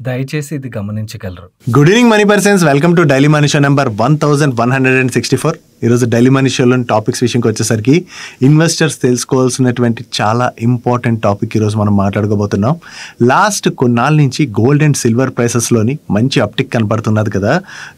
దయచేసి ఇది గమనించగలరు. Good evening money persons, welcome to daily money show number 1164. ఈరోజు డైలీ మనీ షోలోని టాపిక్స్ విషయంకి వచ్చేసరికి ఇన్వెస్టర్స్ తెలుసుకోవాల్సినటువంటి చాలా ఇంపార్టెంట్ టాపిక్ ఈరోజు మనం మాట్లాడుకోబోతున్నాం. లాస్ట్ కొన్నాళ్ళ నుంచి గోల్డ్ అండ్ సిల్వర్ ప్రైసెస్లోని మంచి అప్టిక్ కనపడుతున్నది కదా.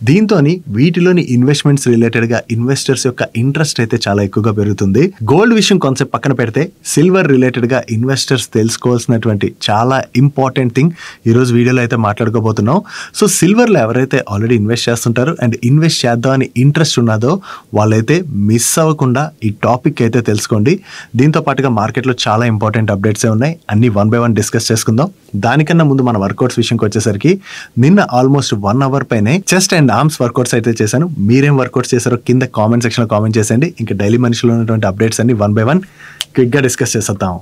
దీంతో వీటిలోని ఇన్వెస్ట్మెంట్స్ రిలేటెడ్గా ఇన్వెస్టర్స్ యొక్క ఇంట్రెస్ట్ అయితే చాలా ఎక్కువగా పెరుగుతుంది. గోల్డ్ విషయం కాన్సెప్ట్ పక్కన పెడితే సిల్వర్ రిలేటెడ్గా ఇన్వెస్టర్స్ తెలుసుకోవాల్సినటువంటి చాలా ఇంపార్టెంట్ థింగ్ ఈరోజు వీడియోలో అయితే మాట్లాడుకోబోతున్నాం. సో సిల్వర్లో ఎవరైతే ఆల్రెడీ ఇన్వెస్ట్ చేస్తుంటారో అండ్ ఇన్వెస్ట్ చేద్దామని ఇంట్రెస్ట్ ఉన్నదో వాళ్ళైతే మిస్ అవ్వకుండా ఈ టాపిక్ అయితే తెలుసుకోండి. దీంతో పాటుగా మార్కెట్లో చాలా ఇంపార్టెంట్ అప్డేట్సే ఉన్నాయి, అన్ని 1 by 1 డిస్కస్ చేసుకుందాం. దానికన్నా ముందు మన వర్కౌట్స్ విషయంకి వచ్చేసరికి నిన్న ఆల్మోస్ట్ 1 hour పైనే చెస్ట్ అండ్ ఆర్మ్స్ వర్కౌట్స్ అయితే చేశాను. మీరేం వర్కౌట్స్ చేశారో కింద కామెంట్ సెక్షన్లో కామెంట్ చేసేయండి. ఇంకా డైలీ మనిషిలో ఉన్నటువంటి అప్డేట్స్ అన్ని 1 by 1 క్విక్గా డిస్కస్ చేసేద్దాం.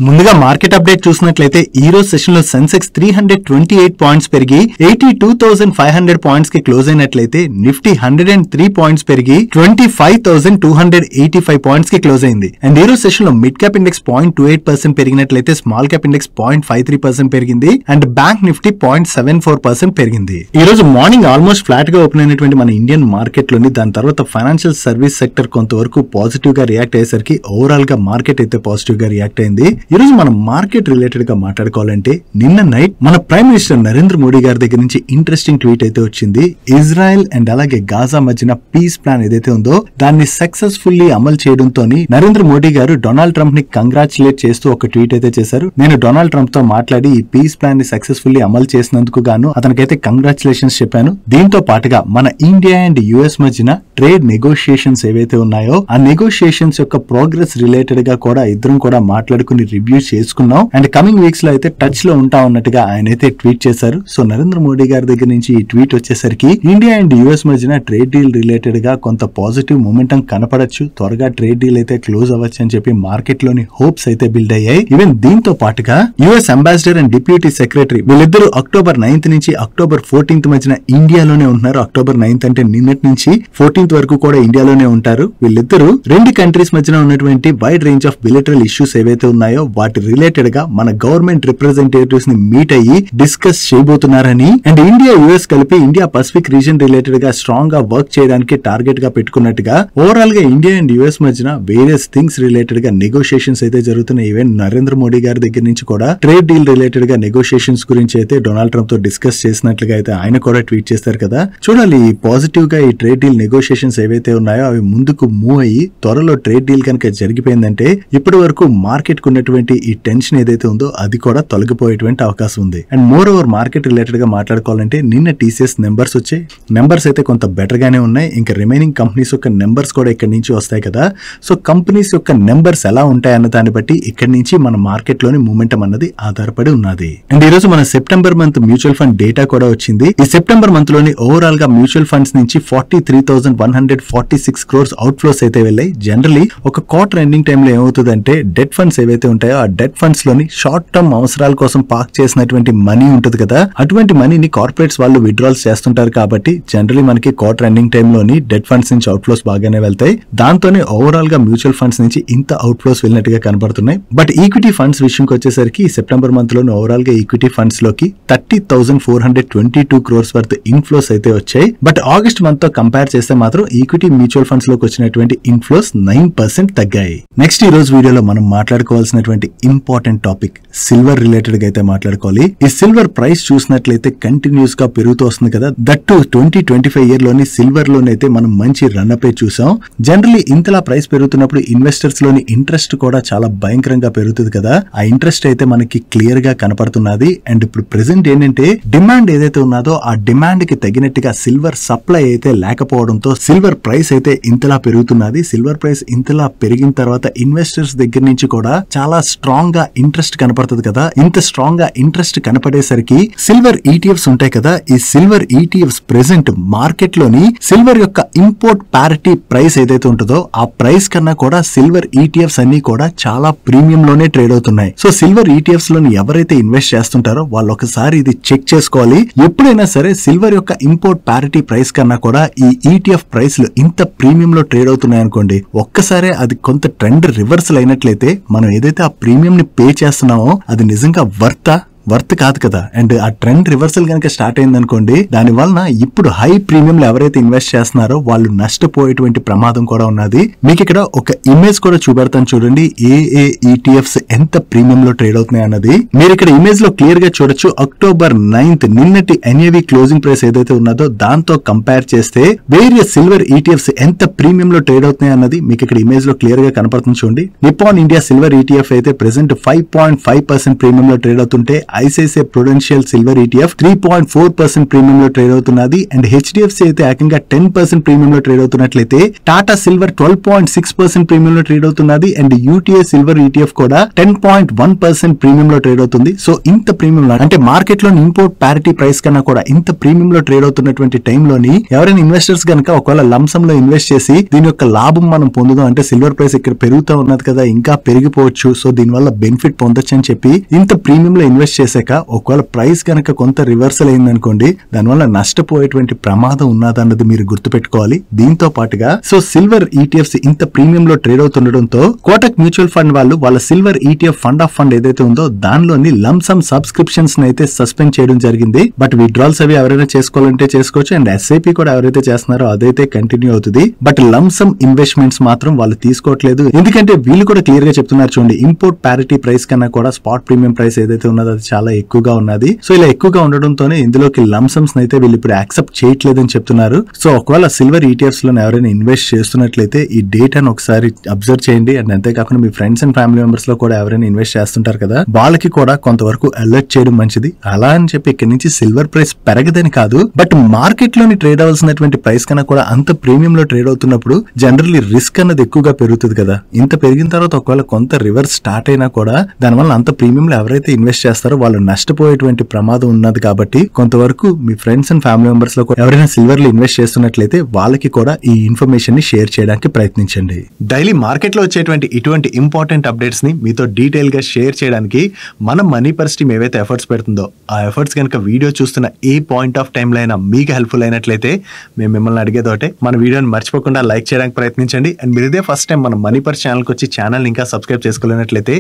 ముందుగా మార్కెట్ అప్డేట్ చూసినట్లయితే ఈ రోజు సెషన్ లో సెన్సెక్స్ 328 పాయింట్స్ పెరిగి 82,500 పాయింట్స్ కి క్లోజ్ అయినట్లయితే నిఫ్టీ 103 పాయింట్స్ పెరిగి 25,285 పాయింట్స్ కి క్లోజ్ అయింది. అండ్ ఈ రోజు సెషన్ లో మిడ్ క్యాప్ ఇండెక్స్ 0.28% పెరిగినట్లయితే స్మాల్ క్యాప్ ఇండెక్స్ 0.53% పెరిగింది అండ్ బ్యాంక్ నిఫ్టీ 0.74% పెరిగింది. ఈ రోజు మార్నింగ్ ఆల్మోస్ట్ ఫ్లాట్ గా ఓపెన్ అయినటువంటి మన ఇండియన్ మార్కెట్ లోని దాని తర్వాత ఫైనాన్షియల్ సర్వీస్ సెక్టర్ కొంతవరకు పాజిటివ్ గా రియాక్ట్ అయ్యేసరికి ఓవరాల్ గా మార్కెట్ అయితే పాజిటివ్ గా రియాక్ట్ అయింది. ఈ రోజు మనం మార్కెట్ రిలేటెడ్ గా మాట్లాడుకోవాలంటే నిన్న నైట్ మన ప్రైమ్ మినిస్టర్ నరేంద్ర మోడీ గారి దగ్గర నుంచి ఇంట్రెస్టింగ్ ట్వీట్ అయితే వచ్చింది. ఇజ్రాయెల్ అండ్ అలాగే గాజా మధ్యన పీస్ ప్లాన్ ఏదైతే ఉందో దాన్ని సక్సెస్ఫుల్లీ అమలు చేయడంతో నరేంద్ర మోడీ గారు డొనాల్డ్ ట్రంప్ ని కంగ్రాచులేట్ చేస్తూ ఒక ట్వీట్ అయితే చేశారు. నేను డొనాల్డ్ ట్రంప్ తో మాట్లాడి ఈ పీస్ ప్లాన్ ని సక్సెస్ఫుల్లీ అమలు చేసినందుకు గాను అతనికైతే కంగ్రాచులేషన్స్ చెప్పాను. దీంతో పాటుగా మన ఇండియా అండ్ యుఎస్ మధ్యన ట్రేడ్ నెగోషియేషన్స్ ఏవైతే ఉన్నాయో ఆ నెగోషియేషన్స్ యొక్క ప్రోగ్రెస్ రిలేటెడ్ గా కూడా ఇద్దరం కూడా మాట్లాడుకుని రివ్యూ చేసుకున్నాం. అండ్ కమింగ్ వీక్స్ లో అయితే టచ్ లో ఉంటా ఉన్నట్టుగా ఆయన అయితే ట్వీట్ చేశారు. సో నరేంద్ర మోడీ గారి దగ్గర నుంచి ఈ ట్వీట్ వచ్చేసరికి ఇండియా అండ్ యుఎస్ మధ్యన ట్రేడ్ డీల్ రిలేటెడ్ గా కొంత పాజిటివ్ మూమెంటం కనపడచ్చు, త్వరగా ట్రేడ్ డీల్ అయితే క్లోజ్ అవ్వచ్చు అని చెప్పి మార్కెట్ లోని హోప్స్ అయితే బిల్డ్ అయ్యాయి. ఈవెన్ దీంతో పాటుగా US ambassador and deputy secretary వీళ్ళిద్దరూ October 9th నుంచి October 14th మధ్యన ఇండియాలోనే ఉంటున్నారు. October 9th అంటే నిన్నటి నుంచి 14th వరకు కూడా ఇండియాలోనే ఉంటారు. వీళ్ళిద్దరూ రెండు కంట్రీస్ మధ్యన ఉన్నటువంటి వైడ్ రేంజ్ ఆఫ్ బిలేటరల్ ఇష్యూస్ ఏవైతే ఉన్నాయో వాటి రిలేటెడ్ గా మన గవర్నమెంట్ రిప్రజెంటేటివ్స్ ని మీట్ అయ్యి డిస్కస్ చేయబోతున్నారని అండ్ ఇండియా యుఎస్ కలిపి ఇండియా పసిఫిక్ రీజన్ రిలేటెడ్ గా స్ట్రాంగ్ గా వర్క్ చేయడానికి టార్గెట్ గా పెట్టుకున్నట్టుగా ఓవరాల్ గా ఇండియా అండ్ యుఎస్ మధ్యన వేరియస్ థింగ్స్ రిలేటెడ్ గా నెగోషియేషన్స్ అయితే జరుగుతున్నాయి. ఈవెన్ నరేంద్ర మోడీ గారి దగ్గర నుంచి కూడా ట్రేడ్ డీల్ రిలేటెడ్ గా నెగోషియేషన్స్ గురించి అయితే డొనాల్డ్ ట్రంప్ తో డిస్కస్ చేసినట్లుగా అయితే ఆయన కూడా ట్వీట్ చేస్తారు కదా. చూడాలి పాజిటివ్ గా ఈ ట్రేడ్ డీల్ నెగోషియేషన్స్ ఏవైతే ఉన్నాయో అవి ముందుకు మూవ్ అయ్యి త్వరలో ట్రేడ్ డీల్ కనుక జరిగిపోయిందంటే ఇప్పటి వరకు మార్కెట్ కు ఉన్నటువంటి ఈ టెన్షన్ ఏదైతే ఉందో అది కూడా తొలగిపోయేటువంటి అవకాశం ఉంది. And more over market related గా మాట్లాడుకోవాలంటే నిన్న టీసీఎస్ నెంబర్స్ వచ్చాయి. నెంబర్స్ అయితే కొంత బెటర్ గానే ఉన్నాయి. ఇంకా రిమైనింగ్ కంపెనీస్ యొక్క నెంబర్స్ కూడా ఇక్కడ నుంచి వస్తాయి కదా. సో కంపెనీస్ యొక్క నెంబర్స్ ఎలా ఉంటాయన్న దాన్ని బట్టి ఇక్కడ నుంచి మన మార్కెట్ లోని మూమెంటం అన్నది ఆధారపడి ఉన్నది. అండ్ ఈ రోజు మన September month mutual fund data కూడా వచ్చింది. ఈ సెప్టెంబర్ మంత్ లోని ఓవరాల్ గా మ్యూచువల్ ఫండ్స్ నుంచి 43,146 crores అవుట్ ఫ్లోస్ అయితే వెళ్ళాయి. జనరలీ ఒక క్వార్టర్ ఎండింగ్ టైమ్ లో ఏమవుతుందంటే డెట్ ఫండ్స్ ఏవైతే ఉంటాయో ఆ డెట్ ఫండ్స్ లోని షార్ట్ టర్మ్ అవసరాల కోసం పార్క్ చేసినటువంటి మనీ ఉంటుంది కదా, అటువంటి మనీని కార్పొరేట్స్ వాళ్ళు విత్డ్రాల్స్ చేస్తుంటారు. కాబట్టి జనరలీ మనకి క్వార్టర్ ఎండింగ్ టైమ్ లోని డెట్ ఫండ్స్ నుంచి అవుట్ ఫ్లోస్ బాగానే వెళ్తాయి. దాంతోనే ఓవరాల్ గా మ్యూచువల్ ఫండ్స్ నుంచి ఇంత అవుట్ ఫ్లోస్ వెళ్ళినట్టుగా కనబడుతున్నాయి. బట్ ఈక్విటీ ఫండ్స్ విషయంకి వచ్చేసరికి సెప్టెంబర్ మంత్ లోని ఓవరాల్ గా ఈక్విటీ ఫండ్స్ లోకి 30,422 crores వర్త్ ఇన్ఫ్లోస్ అయితే వచ్చాయి. బట్ ఆగస్ట్ మంత్ తో కంపేర్ చేస్తే మాత్రం ఈక్విటీ మ్యూచువల్ ఫండ్స్ లోకి వచ్చినటువంటి ఇన్ఫ్లోస్ 9% తగ్గాయి. నెక్స్ట్ ఈ రోజు వీడియోలో మనం మాట్లాడుకోవాల్సినటువంటి ఇంపార్టెంట్ టాపిక్ సిల్వర్ రిలేటెడ్ గా అయితే మాట్లాడుకోవాలి. ఈ సిల్వర్ ప్రైస్ చూసినట్లయితే కంటిన్యూస్ గా పెరుగుతూ వస్తుంది కదా. దట్టు 2025 year లోని సిల్వర్ లోనైతే మనం మంచి రన్ అప్ చూసాం. జనరలీ ఇంతలా ప్రైస్ పెరుగుతున్నప్పుడు ఇన్వెస్టర్స్ లోని ఇంట్రెస్ట్ కూడా చాలా భయంకరంగా పెరుగుతుంది కదా. ఆ ఇంట్రెస్ట్ అయితే మనకి క్లియర్ గా కనపడుతున్నది. అండ్ ఇప్పుడు ప్రెసెంట్ ఏంటంటే డిమాండ్ ఏదైతే ఉన్నదో ఆ డిమాండ్ కి తగినట్టుగా సిల్వర్ సప్లై అయితే లేకపోవడంతో సిల్వర్ ప్రైస్ అయితే ఇంతలా పెరుగుతున్నది. సిల్వర్ ప్రైస్ ఇంతలా పెరిగిన తర్వాత ఇన్వెస్టర్స్ దగ్గర నుంచి కూడా చాలా స్ట్రాంగ్ గా ఇంట్రెస్ట్ కనపడుతుంది కదా. ఇంత స్ట్రాంగ్ గా ఇంట్రెస్ట్ కనపడేసరికి సిల్వర్ ఈటీఎఫ్స్ ఉంటాయి కదా, ఈ సిల్వర్ ఈటీఎఫ్స్ ప్రెసెంట్ మార్కెట్ లోని సిల్వర్ యొక్క ఇంపోర్ట్ పారిటీ ప్రైస్ ఏదైతే ఉంటుందో ఆ ప్రైస్ కన్నా కూడా సిల్వర్ ఈటీఎఫ్స్ అన్ని కూడా చాలా ప్రీమియం లోనే ట్రేడ్ అవుతున్నాయి. సో సిల్వర్ ఈటీఎఫ్స్ లోని ఎవరైతే ఇన్వెస్ట్ చేస్తుంటారో వాళ్ళు ఒకసారి ఇది చెక్ చేసుకోవాలి. ఎప్పుడైనా సరే సిల్వర్ యొక్క ఇంపోర్ట్ పారిటీ ప్రైస్ కన్నా కూడా ఈ ఈటీఎఫ్ ప్రైస్ లు ఇంత ప్రీమియం లో ట్రేడ్ అవుతున్నాయి అనుకోండి, ఒక్కసారి అది కొంత ట్రెండ్ రివర్సల్ అయినట్లయితే మనం ఏదైతే ఆ ఆ ప్రీమియం ని పే చేస్తున్నామో అది నిజంగా వర్త్ కాదు కదా. అండ్ ఆ ట్రెండ్ రివర్సల్ కనుక స్టార్ట్ అయింది అనుకోండి, దాని వలన ఇప్పుడు హై ప్రీమియం ఎవరైతే ఇన్వెస్ట్ చేస్తున్నారో వాళ్ళు నష్టపోయేటువంటి ప్రమాదం కూడా ఉన్నది. మీకు ఇక్కడ ఒక ఇమేజ్ కూడా చూపెడతాను చూడండి, ఏ ఈటీఎఫ్స్ ఎంత ప్రీమియం లో ట్రేడ్ అవుతున్నాయి అన్నది. మీరు ఇక్కడ ఇమేజ్ లో క్లియర్ గా చూడొచ్చు. October 9th నిన్నటి NAV క్లోజింగ్ ప్రైస్ ఏదైతే ఉన్నదో దాంతో కంపేర్ చేస్తే వేరియస్ సిల్వర్ ఈటీఎఫ్స్ ఎంత ప్రీమియం లో ట్రేడ్ అవుతున్నాయి అన్నది మీకు ఇక్కడ ఇమేజ్ లో క్లియర్ గా కనపడుతుంది చూడండి. నిప్పాన్ ఇండియా సిల్వర్ ఈటీఎఫ్ అయితే ప్రెసెంట్ 5.5% ప్రీమియం లో ట్రేడ్ అవుతుంటే ICICI Prudential silver ETF 3.4% premium లో ట్రేడ్ అవుతున్నది. అండ్ హెచ్డిఎఫ్సి అయితే ఏకంగా 10% ప్రీమియం లో ట్రేడ్ అవుతున్నట్లయితే టాటా సిల్వర్ 12.6% ప్రీమియం లో ట్రేడ్ అవుతున్నది. అండ్ యూటీఐ సిల్వర్ ఈటీఎఫ్ కూడా 10.1% ప్రీమియం లో ట్రేడ్ అవుతుంది. సో ఇంత ప్రీమియం లో అంటే మార్కెట్ లో ఇంపోర్ట్ పారిటీ ప్రైస్ కన్నా కూడా ఇంత ప్రీమియం లో ట్రేడ్ అవుతున్నటువంటి టైంలోని ఎవరైనా ఇన్వెస్టర్స్ గనక ఒకవేళ లంసం లో ఇన్వెస్ట్ చేసి దీని యొక్క లాభం మనం పొందుదాం అంటే సిల్వర్ ప్రైస్ ఇక్కడ పెరుగుతూ ఉన్నది కదా, ఇంకా పెరిగిపోవచ్చు, సో దీని వల్ల బెనిఫిట్ పొందొచ్చు అని చెప్పి ఇంత ప్రీమియం లో ఇన్వెస్ట్ చేశాక ఒకవేళ ప్రైస్ కనుక కొంత రివర్సల్ అయిందనుకోండి, దానివల్ల నష్టపోయేటువంటి ప్రమాదం ఉన్నదన్నది మీరు గుర్తుపెట్టుకోవాలి. దీంతో పాటుగా సో సిల్వర్ ఈటీఎఫ్స్ ఇంత ప్రీమియం లో ట్రేడ్ అవుతుండడంతో కోటక్ మ్యూచువల్ ఫండ్ వాళ్ళు వాళ్ళ silver ETF fund of fund ఏదైతే ఉందో దానిలోని లంసమ్ సబ్స్క్రిప్షన్స్ అయితే సస్పెండ్ చేయడం జరిగింది. బట్ విత్డ్రాల్స్ అవి ఎవరైనా చేసుకోవాలంటే చేసుకోవచ్చు. అండ్ ఎస్ఐపి కూడా ఎవరైతే చేస్తున్నారో అదైతే కంటిన్యూ అవుతుంది. బట్ లంసమ్ ఇన్వెస్ట్మెంట్స్ మాత్రం వాళ్ళు తీసుకోవట్లేదు. ఎందుకంటే వీళ్ళు కూడా క్లియర్ గా చెప్తున్నారు చూడండి, ఇంపోర్ట్ పారిటీ ప్రైస్ కన్నా కూడా స్పాట్ ప్రీమియం ప్రైస్ ఏదైతే ఉన్నదో అది చాలా ఎక్కువగా ఉన్నది. సో ఇలా ఎక్కువగా ఉండడంతోనే ఇందులోకి లంసమ్స్ అయితే వీళ్ళు ఇప్పుడు యాక్సెప్ట్ చేయట్లేదని చెప్తున్నారు. సో ఒకవేళ సిల్వర్ ఈటీఎఫ్స్ లో ఎవరైనా ఇన్వెస్ట్ చేస్తున్నట్లయితే ఈ డేటాను ఒకసారి అబ్జర్వ్ చేయండి. అండ్ అంతేకాకుండా మీ ఫ్రెండ్స్ అండ్ ఫ్యామిలీ మెంబర్స్ లో కూడా ఎవరైనా ఇన్వెస్ట్ చేస్తుంటారు కదా, వాళ్ళకి కూడా కొంతవరకు అలర్ట్ చేయడం మంచిది. అలా అని చెప్పి ఇక్కడ నుంచి సిల్వర్ ప్రైస్ పెరగదని కాదు, బట్ మార్కెట్ లోని ట్రేడ్ అవ్వాల్సినటువంటి ప్రైస్ కన్నా కూడా అంత ప్రీమియం లో ట్రేడ్ అవుతున్నప్పుడు జనరల్లీ రిస్క్ అన్నది ఎక్కువగా పెరుగుతుంది కదా. ఇంత పెరిగిన తర్వాత ఒకవేళ కొంత రివర్స్ స్టార్ట్ అయినా కూడా దానివల్ల అంత ప్రీమియం లో ఎవరైతే ఇన్వెస్ట్ చేస్తారో వాళ్ళు నష్టపోయేటువంటి ప్రమాదం ఉన్నది. కాబట్టి కొంతవరకు మీ ఫ్రెండ్స్ అండ్ ఫ్యామిలీ మెంబర్స్ లో ఎవరైనా సిల్వర్ లో ఇన్వెస్ట్ చేస్తున్నట్లయితే వాళ్ళకి కూడా ఈ ఇన్ఫర్మేషన్ ని షేర్ చేయడానికి ప్రయత్నించండి. డైలీ మార్కెట్ లో వచ్చేటువంటి ఇటువంటి ఇంపార్టెంట్ అప్డేట్స్ ని మీతో డీటెయిల్ గా షేర్ చేయడానికి మన మనీ పర్స్ టీమ్ ఏవైతే ఎఫర్ట్స్ పెడుతుందో ఆ ఎఫర్ట్స్ కనుక వీడియో చూస్తున్న ఏ పాయింట్ ఆఫ్ టైం లో అయినా మీకు హెల్ప్ఫుల్ అయినట్లయితే మేము మిమ్మల్ని అడిగేదోటే, మన వీడియోని మర్చిపోకుండా లైక్ చేయడానికి ప్రయత్నించండి. అండ్ మీరు ఇదే ఫస్ట్ టైం మన మనీ పర్స్ ఛానల్కి వచ్చి ఛానల్ ఇంకా సబ్స్క్రైబ్ చేసుకోలేనట్లయితే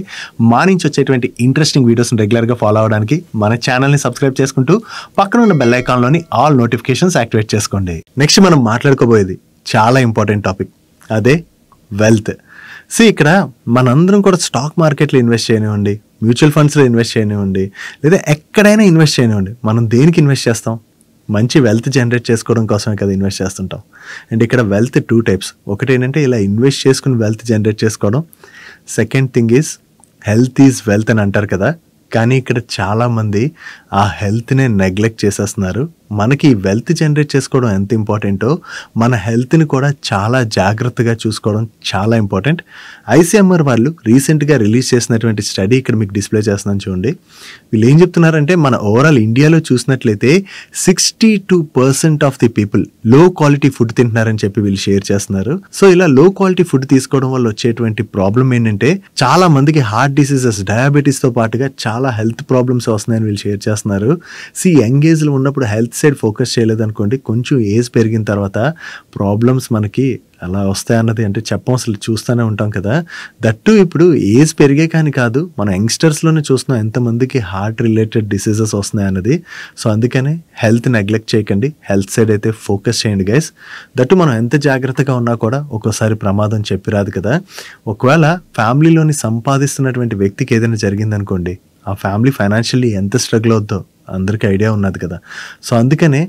మా నుంచి వచ్చేటువంటి ఇంట్రెస్టింగ్ వీడియోస్ రెగ్యులర్ గా ఫాలో అవడానికి మన ఛానల్ ని సబ్స్క్రైబ్ చేసుకుంటూ పక్కన ఉన్న బెల్ ఐకాన్ లోని ఆల్ నోటిఫికేషన్స్ యాక్టివేట్ చేసుకోండి. నెక్స్ట్ మనం మాట్లాడుకోబోయేది చాలా ఇంపార్టెంట్ టాపిక్, అదే వెల్త్. సో ఇక్కడ మనందరం కూడా స్టాక్ మార్కెట్లో ఇన్వెస్ట్ చేయనివ్వండి, మ్యూచువల్ ఫండ్స్లో ఇన్వెస్ట్ చేయనివ్వండి, లేదా ఎక్కడైనా ఇన్వెస్ట్ చేయనివ్వండి, మనం దేనికి ఇన్వెస్ట్ చేస్తాం? మంచి వెల్త్ జనరేట్ చేసుకోవడం కోసమే కదా ఇన్వెస్ట్ చేస్తుంటాం. అండ్ ఇక్కడ వెల్త్ 2 types. ఒకటి ఏంటంటే ఇలా ఇన్వెస్ట్ చేసుకుని వెల్త్ జనరేట్ చేసుకోవడం. Second thing is health is wealth అని అంటారు కదా, కానీ ఇక్కడ చాలామంది ఆ హెల్త్నే నెగ్లెక్ట్ చేసేస్తున్నారు. మనకి ఈ వెల్త్ జనరేట్ చేసుకోవడం ఎంత ఇంపార్టెంటో మన హెల్త్ని కూడా చాలా జాగ్రత్తగా చూసుకోవడం చాలా ఇంపార్టెంట్. ICMR వాళ్ళు రీసెంట్గా రిలీజ్ చేసినటువంటి స్టడీ ఇక్కడ మీకు డిస్ప్లే చేస్తున్నాను చూడండి. వీళ్ళు ఏం చెప్తున్నారంటే మన ఓవరాల్ ఇండియాలో చూసినట్లయితే 62% ఆఫ్ ది పీపుల్ లో క్వాలిటీ ఫుడ్ తింటున్నారని చెప్పి వీళ్ళు షేర్ చేస్తున్నారు. సో ఇలా లో క్వాలిటీ ఫుడ్ తీసుకోవడం వల్ల వచ్చేటువంటి ప్రాబ్లం ఏంటంటే చాలా మందికి హార్ట్ డిసీజెస్, డయాబెటీస్తో పాటుగా చాలా హెల్త్ ప్రాబ్లమ్స్ వస్తున్నాయని వీళ్ళు షేర్ చేస్తున్నారు. యంగ్ ఏజ్లో ఉన్నప్పుడు హెల్త్ సైడ్ ఫోకస్ చేయలేదనుకోండి, కొంచెం ఏజ్ పెరిగిన తర్వాత ప్రాబ్లమ్స్ మనకి అలా వస్తాయన్నది అంటే అసలు చూస్తూనే ఉంటాం కదా. దట్టు ఇప్పుడు ఏజ్ పెరిగే కానీ కాదు, మన యంగ్స్టర్స్లోనే చూస్తున్నాం ఎంతమందికి హార్ట్ రిలేటెడ్ డిసీజెస్ వస్తున్నాయి అన్నది. సో అందుకనే హెల్త్ నెగ్లెక్ట్ చేయకండి, హెల్త్ సైడ్ అయితే ఫోకస్ చేయండి గైస్. దట్టు మనం ఎంత జాగ్రత్తగా ఉన్నా కూడా ఒక్కోసారి ప్రమాదం చెప్పిరాదు కదా. ఒకవేళ ఫ్యామిలీలోని సంపాదిస్తున్నటువంటి వ్యక్తికి ఏదైనా జరిగిందనుకోండి, ఆ ఫ్యామిలీ ఫైనాన్షియల్లీ ఎంత స్ట్రగుల్ అవుద్దో అందరికీ ఐడియా ఉన్నది కదా. సో అందుకనే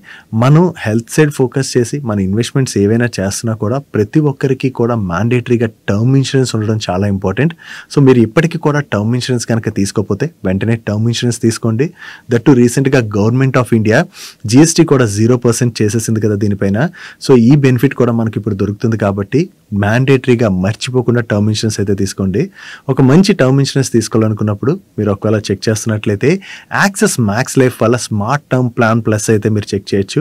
మనం హెల్త్ సైడ్ ఫోకస్ చేసి మన ఇన్వెస్ట్మెంట్స్ ఏవైనా చేస్తున్నా కూడా ప్రతి ఒక్కరికి కూడా మ్యాండేటరీగా టర్మ్ ఇన్సూరెన్స్ ఉండడం చాలా ఇంపార్టెంట్. సో మీరు ఇప్పటికీ కూడా టర్మ్ ఇన్సూరెన్స్ కనుక తీసుకోకపోతే వెంటనే టర్మ్ ఇన్సూరెన్స్ తీసుకోండి. దట్టు రీసెంట్గా గవర్నమెంట్ ఆఫ్ ఇండియా GST కూడా 0% చేసేసింది కదా దీనిపైన. సో ఈ బెనిఫిట్ కూడా మనకి ఇప్పుడు దొరుకుతుంది కాబట్టి మ్యాండేటరీగా మర్చిపోకుండా టర్మ్ ఇన్సూరెన్స్ అయితే తీసుకోండి. ఒక మంచి టర్మ్ ఇన్సూరెన్స్ తీసుకోవాలనుకున్నప్పుడు మీరు ఒకవేళ చెక్ చేస్తున్నట్లయితే యాక్సిస్ మ్యాక్స్ లైఫ్ లైఫ్ వాళ్ళ స్మార్ట్ టర్మ్ ప్లాన్ ప్లస్ అయితే మీరు చెక్ చేయొచ్చు.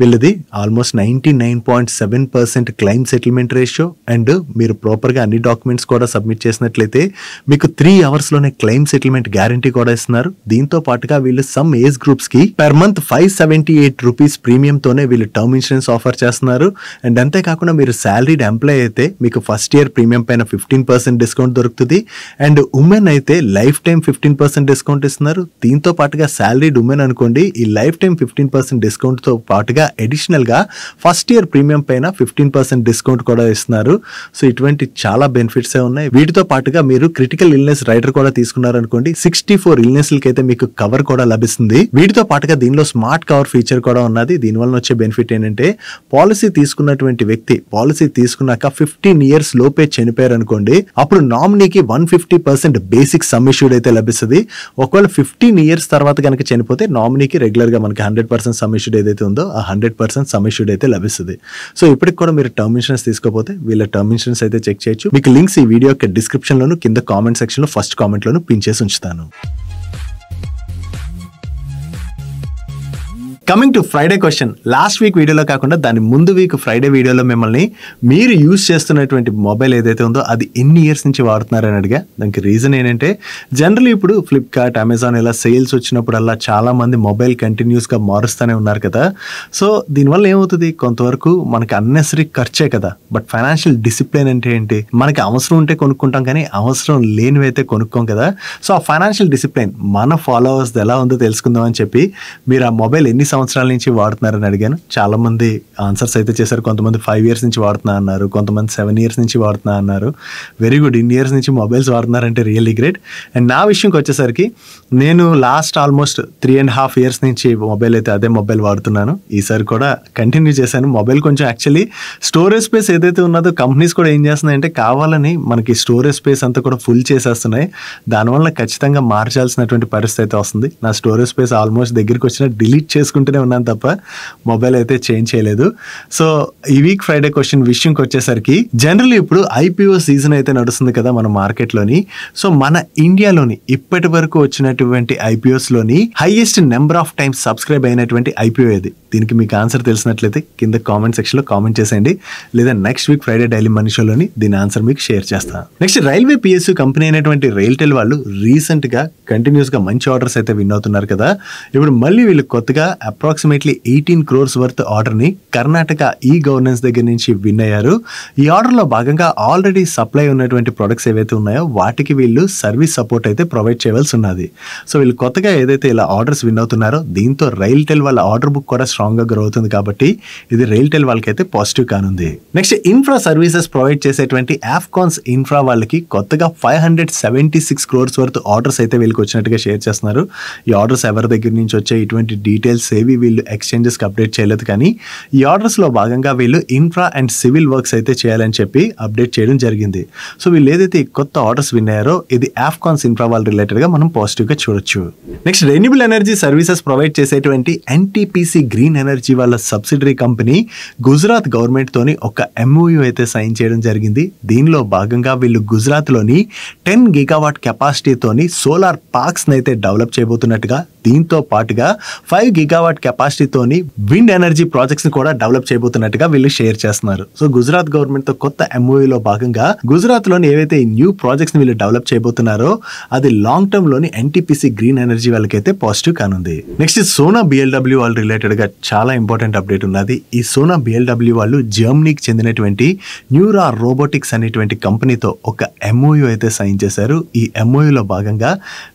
వీళ్ళది almost 99.7% claim settlement ratio. And మీరు ప్రాపర్గా అన్ని డాక్యుమెంట్స్ కూడా సబ్మిట్ చేసినట్లయితే మీకు 3 అవర్స్లోనే క్లెయిమ్ సెటిల్మెంట్ గ్యారంటీ కూడా ఇస్తున్నారు. దీంతో పాటుగా వీళ్ళు సమ్ ఏజ్ గ్రూప్స్కి పర్ మంత్ 578 రూపీస్ ప్రీమియంతోనే వీళ్ళు టర్మ్ ఇన్సూరెన్స్ ఆఫర్ చేస్తున్నారు. అండ్ అంతేకాకుండా మీరు శాలరీడ్ ఎంప్లాయ్ అయితే మీకు ఫస్ట్ ఇయర్ ప్రీమియం పైన 15% డిస్కౌంట్ దొరుకుతుంది. అండ్ ఉమెన్ అయితే లైఫ్ టైం 15% డిస్కౌంట్ ఇస్తున్నారు. దీంతో పాటుగా శాలరీడ్ ఉమెన్ అనుకోండి, ఈ లైఫ్ టైం 15% డిస్కౌంట్తో పాటుగా అడిషనల్గా ఫస్ట్ ఇయర్ ప్రీమియం పైన 15% డిస్కౌంట్ కూడా ఇస్తున్నారు. సో ఇటువంటి చాలా బెనిఫిట్స్ ఉన్నాయి. వీటితో పాటుగా మీరు క్రిటికల్ ఇల్నెస్ రైడర్ కూడా తీసుకున్నారనుకోండి, 64 ఇల్నెస్లకి అయితే మీకు కవర్ కూడా లభిస్తుంది. వీటితో పాటుగా దీనిలో స్మార్ట్ కవర్ ఫీచర్ కూడా ఉన్నది. దీనివల్ల వచ్చే బెనిఫిట్ ఏంటంటే పాలసీ తీసుకున్నటువంటి వ్యక్తి పాలసీ తీసుకున్నాక 15 ఇయర్స్ లోపే చనిపోయారు అనుకోండి, అప్పుడు నామినీకి 150% బేసిక్ సమ్ ఇష్యూడ్ అయితే లభిస్తుంది. ఒకవేళ 15 ఇయర్స్ తర్వాత కనుక చనిపోతే నామినీకి రెగ్యులర్ గా మనకి 100% సమ్ ఇష్యూడ్ ఏదైతే ఉందో ఆ 100% సమ్ ఇష్యూడ్ అయితే లభిస్తుంది. సో ఇప్పటికి కూడా మీరు టర్మ్ ఇన్సూరెన్స్ తీసుకోకపోతే వీళ్ళ టర్మ్ ఇన్సూరెన్స్ అయితే చెక్ చేయొచ్చు. మీకు లింక్స్ ఈ వీడియో యొక్క డిస్క్రిప్షన్ లోను కింద కామెంట్ సెక్షన్ లో ఫస్ట్ కామెంట్ లోను పిన్ చేసి ఉంచుతాను. Coming to Friday question. Last week వీడియోలో కాకుండా దాని ముందు వీక్ ఫ్రైడే వీడియోలో మిమ్మల్ని మీరు యూజ్ చేస్తున్నటువంటి మొబైల్ ఏదైతే ఉందో అది ఎన్ని ఇయర్స్ నుంచి వాడుతున్నారని అడిగా. దానికి రీజన్ ఏంటంటే జనరల్లీ ఇప్పుడు ఫ్లిప్కార్ట్, అమెజాన్ ఇలా సేల్స్ వచ్చినప్పుడల్లా చాలా మంది మొబైల్ కంటిన్యూస్గా మారుస్తూనే ఉన్నారు కదా. సో దీనివల్ల ఏమవుతుంది, కొంతవరకు మనకి అన్నెసరీ ఖర్చే కదా. బట్ ఫైనాన్షియల్ డిసిప్లిన్ అంటే ఏంటి, మనకి అవసరం ఉంటే కొనుక్కుంటాం కానీ అవసరం లేనివి అయితే కొనుక్కోం కదా. సో ఆ ఫైనాన్షియల్ డిసిప్లిన్ మన ఫాలోవర్స్ ఎలా ఉందో తెలుసుకుందాం అని చెప్పి మీరు ఆ మొబైల్ ఎన్ని సంవత్సరాల నుంచి వాడుతున్నారని అడిగాను. చాలా మంది ఆన్సర్స్ అయితే చేశారు. కొంతమంది 5 ఇయర్స్ నుంచి వాడుతున్నా అన్నారు, కొంతమంది 7 ఇయర్స్ నుంచి వాడుతున్నా అన్నారు. వెరీ గుడ్, ఇన్ని ఇయర్స్ నుంచి మొబైల్స్ వాడుతున్నారంటే రియల్లీ గ్రేట్. అండ్ నా విషయంకి వచ్చేసరికి నేను లాస్ట్ ఆల్మోస్ట్ 3.5 ఇయర్స్ నుంచి మొబైల్ అయితే అదే మొబైల్ వాడుతున్నాను. ఈసారి కూడా కంటిన్యూ చేశాను. మొబైల్ కొంచెం యాక్చువల్లీ స్టోరేజ్ స్పేస్ ఏదైతే ఉన్నదో కంపెనీస్ కూడా ఏం చేస్తున్నాయంటే కావాలని మనకి స్టోరేజ్ స్పేస్ అంతా కూడా ఫుల్ చేసేస్తున్నాయి. దానివల్ల ఖచ్చితంగా మార్చాల్సినటువంటి పరిస్థితి అయితే వస్తుంది. నా స్టోరేజ్ స్పేస్ ఆల్మోస్ట్ దగ్గరికి వచ్చిన డిలీట్ చేసుకుంటూనే ఉన్నాను తప్ప మొబైల్ అయితే చేంజ్ చేయలేదు. సో ఈ వీక్ ఫ్రైడే క్వశ్చన్ విషయంకి వచ్చేసరికి జనరల్లీ ఇప్పుడు ఐపీఓ సీజన్ అయితే నడుస్తుంది కదా మన మార్కెట్లోని. సో మన ఇండియాలోని ఇప్పటి వరకు వచ్చినటువంటి ఐపీఓస్ లోని highest number of times subscribe అయినటువంటి ఐపీఓ ఏది? దీనికి మీకు ఆన్సర్ తెలిసినట్లయితే కింద కామెంట్ సెక్షన్ లో కామెంట్ చేసేయండి, లేదా next week Friday daily money షోలోని దీని ఆన్సర్ మీకు షేర్ చేస్తాను. నెక్స్ట్ రైల్వే పిఎస్యూ కంపెనీ అయినటువంటి రైల్టెల్ వాళ్ళు రీసెంట్ గా కంటిన్యూస్ గా మంచి ఆర్డర్స్ అయితే విన్ అవుతున్నారు కదా. ఇప్పుడు మళ్ళీ వీళ్ళు కొత్తగా అప్రాక్సిమేట్లీ 18 crores వర్త్ ఆర్డర్ ని కర్ణాటక ఈ గవర్నెన్స్ దగ్గర నుంచి విన్ అయ్యారు. ఈ ఆర్డర్ లో భాగంగా ఆల్రెడీ సప్లై ఉన్నటువంటి ప్రొడక్ట్స్ ఏవైతే ఉన్నాయో వాటికి వీళ్ళు సర్వీస్ సపోర్ట్ అయితే ప్రొవైడ్ చేయవలసి ఉన్నది. సో వీళ్ళు కొత్తగా ఏదైతే ఇలా ఆర్డర్స్ విన్ అవుతున్నారో దీంతో రైల్టెల్ వాళ్ళ ఆర్డర్ బుక్ కూడా స్ట్రాంగ్ గా గ్రో అవుతుంది. కాబట్టి ఇది రైల్టెల్ వాళ్ళకైతే పాజిటివ్ కానుంది. నెక్స్ట్ ఇన్ఫ్రా సర్వీసెస్ ప్రొవైడ్ చేసేటువంటి ఆఫ్కాన్స్ ఇన్ఫ్రా వాళ్ళకి కొత్తగా 576 crores వర్త్ ఆర్డర్స్ అయితే వీళ్ళకి వచ్చినట్టుగా షేర్ చేస్తున్నారు. ఈ ఆర్డర్స్ ఎవరి దగ్గర నుంచి వచ్చాయి, ఇటువంటి డీటెయిల్స్ ఏవి వీళ్ళు ఎక్స్చేంజెస్కి అప్డేట్ చేయలేదు. కానీ ఈ ఆర్డర్స్లో భాగంగా వీళ్ళు ఇన్ఫ్రా అండ్ సివిల్ వర్క్స్ అయితే చేయాలని చెప్పి అప్డేట్ చేయడం జరిగింది. సో వీళ్ళు ఏదైతే కొత్త ఆర్డర్స్ విన్నారో ఇది ఆఫ్కాన్స్ ఇన్ఫ్రా వాళ్ళ రిలేటెడ్గా మనం పాజిటివ్గా చూడొచ్చు. Next renewable energy services provide చేసేటువంటి ఎన్టీపీసీ గ్రీన్ ఎనర్జీ వాళ్ళ సబ్సిడరీ కంపెనీ గుజరాత్ గవర్నమెంట్ తోని ఒక ఎంఓయూ అయితే సైన్ చేయడం జరిగింది. దీనిలో భాగంగా వీళ్ళు గుజరాత్లోని 10 GW కెపాసిటీతోని సోలార్ పార్క్స్ అయితే డెవలప్ చేయబోతున్నట్టుగా, దీంతో పాటుగా 5 GW కెపాసిటీతోని విండ్ ఎనర్జీ ప్రాజెక్ట్స్ ని కూడా డెవలప్ చేయబోతున్నట్టుగా వీళ్ళు షేర్ చేస్తున్నారు. సో గుజరాత్ గవర్నమెంట్ తో కొత్త ఎంఓయూలో భాగంగా గుజరాత్ లోని ఏవైతే న్యూ ప్రాజెక్ట్స్ ని వీళ్ళు డెవలప్ చేయబోతున్నారో అది లాంగ్ టర్మ్ లోని ఎన్టీపీసీ గ్రీన్ ఎనర్జీ వాళ్ళకైతే పాజిటివ్ కానుంది. నెక్స్ట్ సోనా బిఎల్డబ్ల్యూ వాళ్ళు రిలేటెడ్ గా చాలా ఇంపార్టెంట్ అప్డేట్ ఉన్నది. ఈ సోనా బిఎల్డబ్ల్యూ వాళ్ళు జర్మనీకి చెందినటువంటి న్యూరా రోబోటిక్స్ అనేటువంటి కంపెనీతో ఒక ఎంఓయూ అయితే సైన్ చేశారు. ఈ ఎంఓయూలో భాగంగా